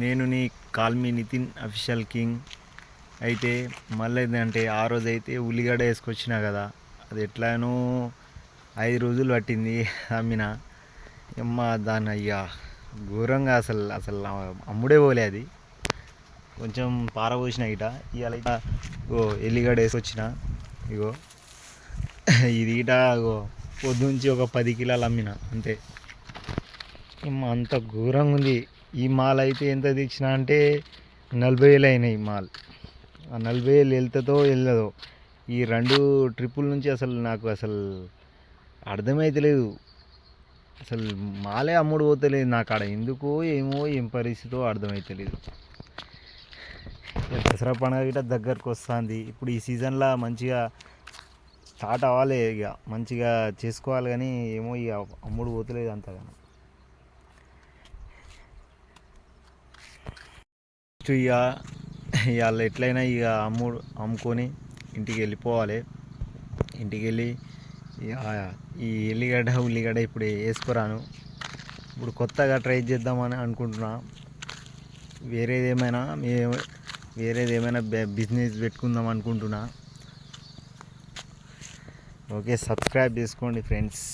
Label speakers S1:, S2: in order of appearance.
S1: నేను నీ call me Nitin official king. అయితే మళ్ళీ ఏంటంటే ఆ రోజు అయితే ఉల్లిగడ్డ వేసుకొచ్చినా కదా, అది ఎట్లానో 5 రోజులు పట్టింది అమ్మిన. అమ్మ దాన్ని అయ్యా ఘోరంగా అసలు అసలు అమ్ముడే పోలే అది. కొంచెం పారబోసిన ఇట ఇవాళ ఇట ఇగో ఎల్లిగడ్డ వేసుకొచ్చిన. ఇగో ఇది ఇట ఇగో పొద్దుంచి ఒక 10 కిలోలు అమ్మిన అంతే. అంత ఘోరంగా ఉంది. ఈ మాల్ అయితే ఎంత తెచ్చినా అంటే 40,000 అయినాయి మాల్. ఆ 40,000 వెళ్తుందో వెళ్ళదో. ఈ 2 ట్రిప్పుల నుంచి అసలు నాకు అసలు అర్థమైతలేదు. అసలు మాలే అమ్ముడు పోతలేదు నాకు ఆడ. ఎందుకో ఏమో ఏం పరిస్థితో అర్థమైతలేదు. దసరా పండుగ గిట్ట దగ్గరకు వస్తుంది. ఇప్పుడు ఈ సీజన్లో మంచిగా స్టార్ట్ అవ్వాలి, ఇక మంచిగా చేసుకోవాలి. కానీ ఏమో ఇక అమ్ముడు పోతలేదు అంతగా. ఇక ఇవాళ ఎట్లయినా ఇక అమ్ముకొని ఇంటికి వెళ్ళిపోవాలి. ఇంటికి వెళ్ళి ఈ ఎల్లిగడ్డ ఉల్లిగడ్డ ఇప్పుడు వేసుకురాను. ఇప్పుడు కొత్తగా ట్రై చేద్దామని అనుకుంటున్నా. వేరేదేమైనా బిజినెస్ పెట్టుకుందాం అనుకుంటున్నా. ఓకే, సబ్స్క్రైబ్ చేసుకోండి ఫ్రెండ్స్.